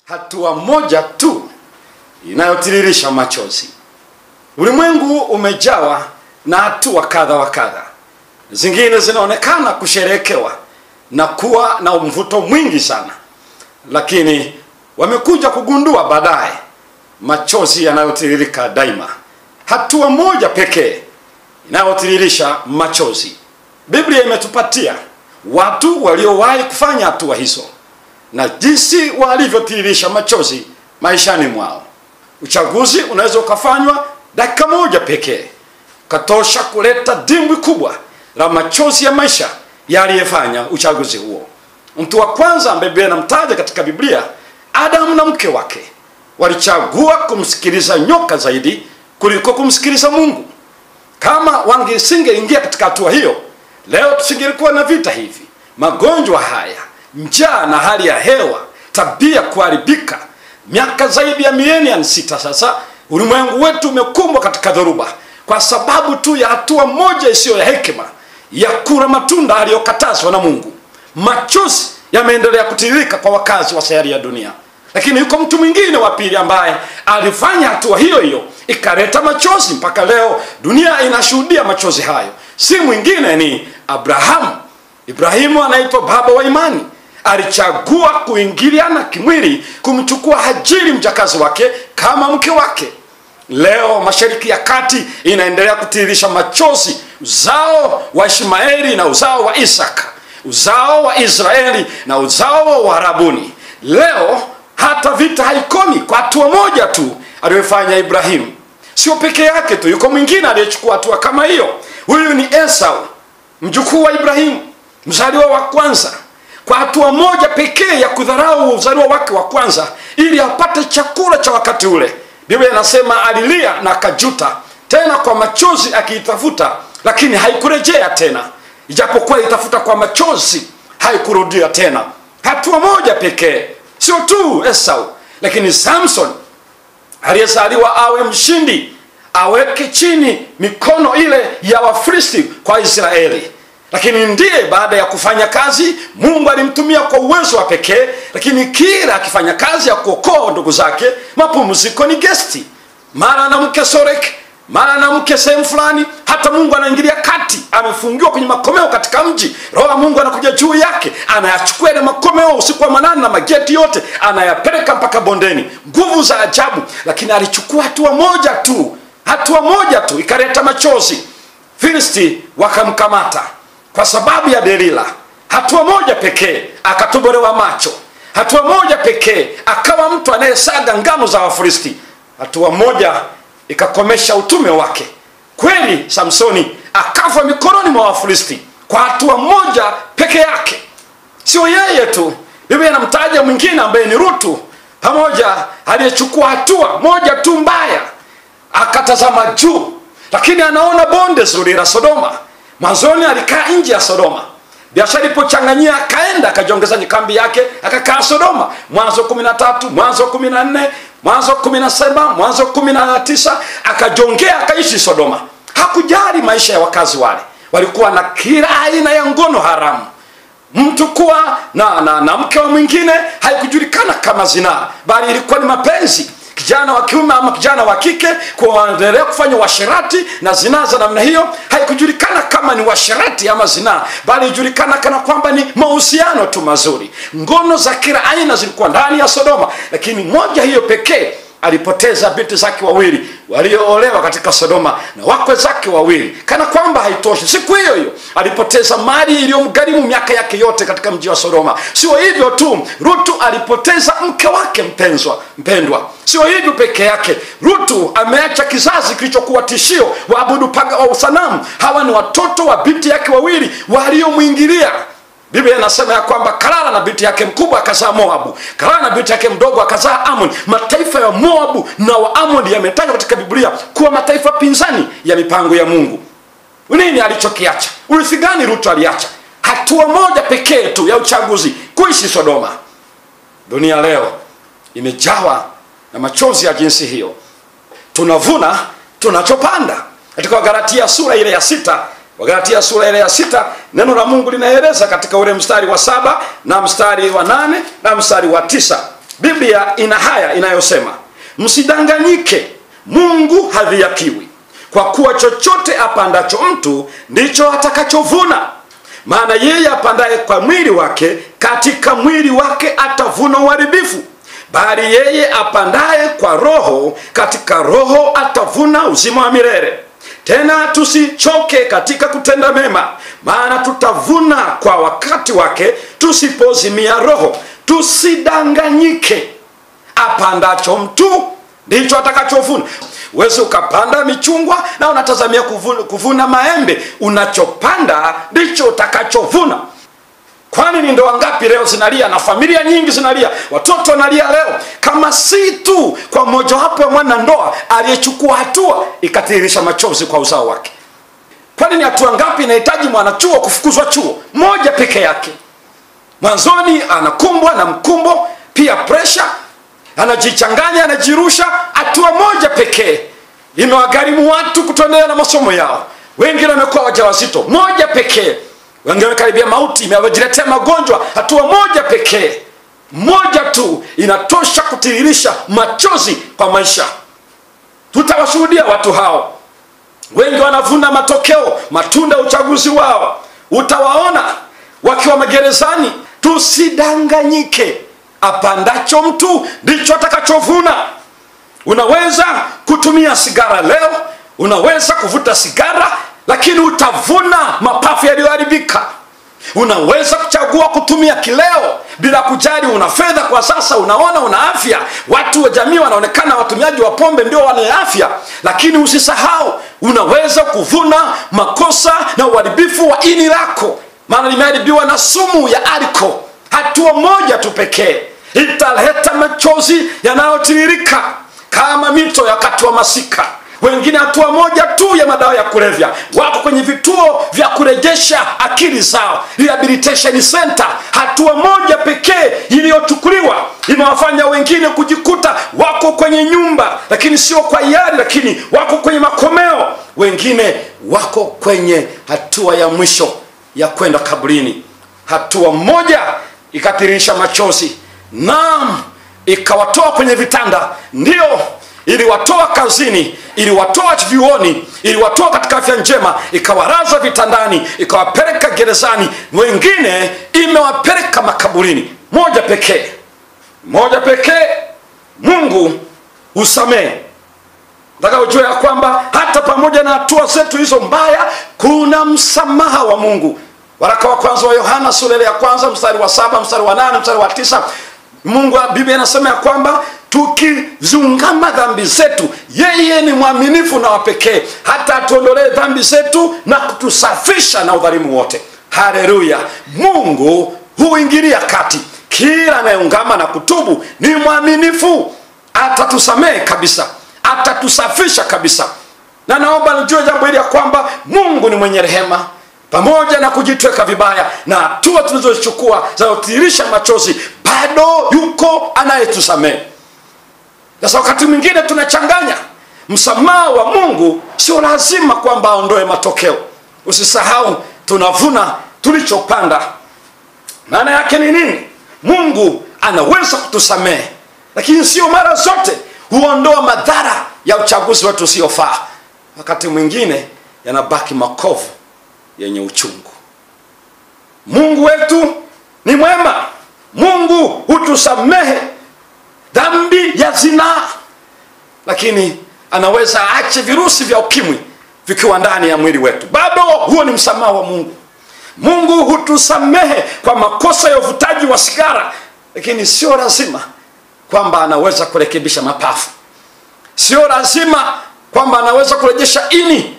hatua moja tu inayotiririsha machozi. Ulimwengu umejawa na hatua kadha wa kadha. Zingine zinaonekana kusherekewa na kuwa na mvuto mwingi sana. Lakini wamekuja kugundua baadaye machozi yanayotiririka daima. Hatua moja pekee inayotiririsha machozi. Biblia imetupatia watu waliowahi kufanya hatua hizo na jinsi walivyotiririsha machozi maishani mwao. Uchaguzi unaweza ukafanywa dakika moja pekee, katosha kuleta dimbwi kubwa la machozi ya maisha yaliyefanya uchaguzi huo. Mtu wa kwanza ambaye Biblia inamtaja katika Biblia, Adamu na mke wake, walichagua kumsikiliza nyoka zaidi kuliko kumsikiliza Mungu. Kama wangesingeingia katika hatua hiyo, leo tusingelikuwa na vita hivi, magonjwa haya, njaa na hali ya hewa, tabia kuharibika. Miaka zaidi ya milenia 6 sasa, ulimwengu wetu umekumbwa katika dhoruba kwa sababu tu ya hatua moja isiyo ya hekima ya kula matunda aliyokatazwa na Mungu. Machozi yameendelea kutiririka kwa wakazi wa sayari ya dunia. Lakini yuko mtu mwingine wa pili ambaye alifanya hatua hiyo hiyo ikaleta machozi mpaka leo dunia inashuhudia machozi hayo. Si mwingine ni Abrahamu. Ibrahimu anaitwa baba wa imani. Alichagua kuingiliana kimwili kumchukua Hajiri mjakazi wake kama mke wake. Leo Mashariki ya Kati inaendelea kutiririsha machozi, uzao wa Ishmaeli na uzao wa Isaka, uzao wa Israeli na uzao wa Warabuni. Leo hata vita haikomi kwa hatua moja tu aliyofanya Ibrahimu. Sio peke yake tu, yuko mwingine aliyechukua hatua kama hiyo. Huyu ni Esau, mjukuu wa Ibrahimu, mzaliwa wa kwanza. Kwa hatua moja pekee ya kudharau uzaliwa wake wa kwanza ili apate chakula cha wakati ule, Biblia inasema alilia na akajuta tena kwa machozi akiitafuta, lakini haikurejea tena. Ijapokuwa itafuta kwa machozi, haikurudia tena. Hatua moja pekee. Sio tu Esau, lakini Samson aliyezaliwa awe mshindi, aweke chini mikono ile ya Wafilisti kwa Israeli. Lakini ndiye baada ya kufanya kazi, Mungu alimtumia kwa uwezo wa pekee. Lakini kila akifanya kazi ya kuokoa ndugu zake, mapumziko ni gesti. Mara na mke Sorek, mara na mke sehemu fulani, hata Mungu anaingilia kati. Amefungiwa kwenye makomeo katika mji, Roho wa Mungu anakuja juu yake, anayachukua ile makomeo usiku wa manane na mageti yote, anayapeleka mpaka bondeni. Nguvu za ajabu. Lakini alichukua hatua moja tu, hatua moja tu ikaleta machozi. Filisti wakamkamata kwa sababu ya Delila. Hatua moja pekee akatobolewa macho. Hatua moja pekee akawa mtu anayesaga ngano za Wafilisti. Hatua moja ikakomesha utume wake. Kweli Samsoni akafa mikononi mwa Wafilisti kwa hatua moja peke yake. Sio yeye tu, Biblia inamtaja mwingine ambaye ni Rutu, pamoja aliyechukua hatua moja tu mbaya. Akatazama juu, lakini anaona bonde zuri la Sodoma. Mwanzoni alikaa nje ya Sodoma. Biashara ilipochanganyia akaenda akajiongeza kambi yake akakaa Sodoma. Mwanzo 13, Mwanzo 14, Mwanzo 17, Mwanzo 19 akajongea akaishi Sodoma. Hakujali maisha ya wakazi wale. Walikuwa na kila aina ya ngono haramu. Mtu kuwa na mke wa mwingine haikujulikana kama zinaa, bali ilikuwa ni mapenzi. Kijana wa kiume ama kijana wa kike kuendelea kufanya uasherati na zinaa za namna hiyo, haikujulikana kama ni uasherati ama zinaa, bali ijulikana kana kwamba ni mahusiano tu mazuri. Ngono za kila aina zilikuwa ndani ya Sodoma. Lakini moja hiyo pekee alipoteza binti zake wawili walioolewa katika Sodoma na wakwe zake wawili. Kana kwamba haitoshi, siku hiyo hiyo alipoteza mali iliyomgharimu miaka yake yote katika mji wa Sodoma. Sio hivyo tu, Rutu alipoteza mke wake mpendwa. Sio hivyo peke yake, Rutu ameacha kizazi kilichokuwa tishio, waabudu paga wa sanamu. Hawa ni watoto wa binti yake wawili waliomwingilia. Biblia inasema ya kwamba Kalala na binti yake mkubwa akazaa Moabu, Kalala na binti yake mdogo akazaa Amoni. Mataifa ya Moabu na wa Amoni yametajwa katika Biblia kuwa mataifa pinzani ya mipango ya Mungu. Nini alichokiacha? Urithi gani Rutu aliacha? Hatua moja pekee tu ya uchaguzi, kuishi Sodoma. Dunia leo imejawa na machozi ya jinsi hiyo. Tunavuna tunachopanda. Katika Galatia sura ile ya 6, Wagalatia sura ile ya 6, neno la Mungu linaeleza katika ule mstari wa 7 na mstari wa 8 na mstari wa 9. Biblia ina haya inayosema, msidanganyike, Mungu hadhihakiwi, kwa kuwa chochote apandacho mtu ndicho atakachovuna. Maana yeye apandaye kwa mwili wake, katika mwili wake atavuna uharibifu, bali yeye apandaye kwa Roho, katika Roho atavuna uzima wa milele. Tena tusichoke katika kutenda mema, maana tutavuna kwa wakati wake, tusipozimia roho. Tusidanganyike, apandacho mtu ndicho atakachovuna. Uweze ukapanda michungwa na unatazamia kuvuna maembe. Unachopanda ndicho utakachovuna. Kwani ni ndoa ngapi leo zinalia na familia nyingi zinalia, watoto wanalia leo, kama si tu kwa mmoja wapo ya mwana ndoa aliyechukua hatua ikatiririsha machozi kwa uzao wake. Kwani ni hatua ngapi inahitaji mwanachuo kufukuzwa chuo? Moja peke yake. Mwanzoni anakumbwa na mkumbo, pia pressure, anajichanganya, anajirusha. Hatua moja pekee imewagharimu watu kutoendelea na masomo yao. Wengine wamekuwa wajawazito. Moja pekee. Wengine wamekaribia mauti, imewajiletea magonjwa. Hatua moja pekee, moja tu, inatosha kutiririsha machozi kwa maisha. Tutawashuhudia watu hao. Wengi wanavuna matokeo, matunda ya uchaguzi wao. Utawaona wakiwa magerezani. Tusidanganyike, apandacho mtu ndicho atakachovuna. Unaweza kutumia sigara leo, unaweza kuvuta sigara, lakini utavuna mapafu yaliyoharibika. Unaweza kuchagua kutumia kileo bila kujali una fedha kwa sasa, unaona una afya. Watu wa jamii wanaonekana watumiaji wa pombe ndio wana afya, lakini usisahau unaweza kuvuna makosa na uharibifu wa ini lako, maana limeharibiwa na sumu ya alcohol. Hatua moja tu pekee italeta machozi yanayotiririka kama mito ya wakati wa masika. Wengine hatua moja tu ya madawa ya kulevya, wako kwenye vituo vya kurejesha akili zao, rehabilitation center. Hatua moja pekee iliyochukuliwa imewafanya wengine kujikuta wako kwenye nyumba, lakini sio kwa hiari, lakini wako kwenye makomeo. Wengine wako kwenye hatua ya mwisho ya kwenda kaburini. Hatua moja ikatiririsha machozi, naam, ikawatoa kwenye vitanda. Ndio, iliwatoa kazini, iliwatoa vyuoni, iliwatoa katika afya njema, ikawaraza vitandani, ikawapeleka gerezani. Wengine imewapeleka makaburini. Moja pekee, moja pekee, Mungu usamehe. Nataka ujue ya kwamba hata pamoja na hatua zetu hizo mbaya, kuna msamaha wa Mungu. Waraka wa kwanza wa Yohana sura ya kwanza mstari wa 7, mstari wa 8, mstari wa 9. Mungu, Biblia inasema ya kwamba tukizungama dhambi zetu, yeye ni mwaminifu na wa pekee hata atuondolee dhambi zetu na kutusafisha na udhalimu wote. Haleluya! Mungu huingilia kati. Kila anayeungama na kutubu ni mwaminifu, atatusamehe kabisa, atatusafisha kabisa. Na naomba nijue jambo hili ya kwamba Mungu ni mwenye rehema, pamoja na kujitweka vibaya na hatua tulizochukua za kutiririsha machozi, bado yuko anayetusamehe. Sasa wakati mwingine tunachanganya. Msamaha wa Mungu sio lazima kwamba aondoe matokeo. Usisahau tunavuna tulichopanda. Maana yake ni nini? Mungu anaweza kutusamehe, lakini sio mara zote huondoa madhara ya uchaguzi wetu usiofaa. Wakati mwingine yanabaki makovu yenye uchungu. Mungu wetu ni mwema. Mungu hutusamehe dhambi ya zinaa, lakini anaweza aache virusi vya ukimwi vikiwa ndani ya mwili wetu. Bado huo ni msamaha wa Mungu. Mungu hutusamehe kwa makosa ya uvutaji wa sigara, lakini sio lazima kwamba anaweza kurekebisha mapafu. Sio lazima kwamba anaweza kurejesha ini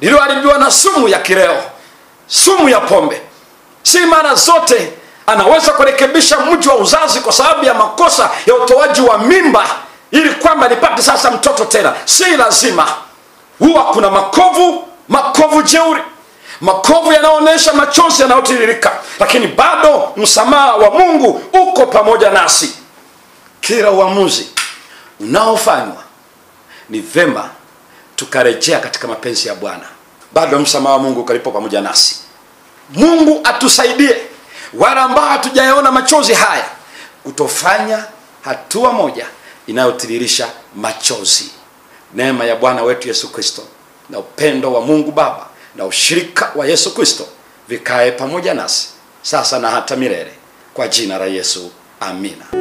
lililoharibiwa na sumu ya kileo, sumu ya pombe. Si mara zote anaweza kurekebisha mji wa uzazi kwa sababu ya makosa ya utoaji wa mimba ili kwamba nipate sasa mtoto tena. Si lazima. Huwa kuna makovu jeuri, makovu yanaonesha machozi yanayotiririka, lakini bado msamaha wa Mungu uko pamoja nasi. Kila uamuzi unaofanywa ni vema tukarejea katika mapenzi ya Bwana. Bado msamaha wa Mungu kalipo pamoja nasi. Mungu atusaidie wala ambao hatujayaona machozi haya, kutofanya hatua moja inayotiririsha machozi. Neema ya Bwana wetu Yesu Kristo na upendo wa Mungu Baba na ushirika wa Yesu Kristo vikae pamoja nasi sasa na hata milele, kwa jina la Yesu, amina.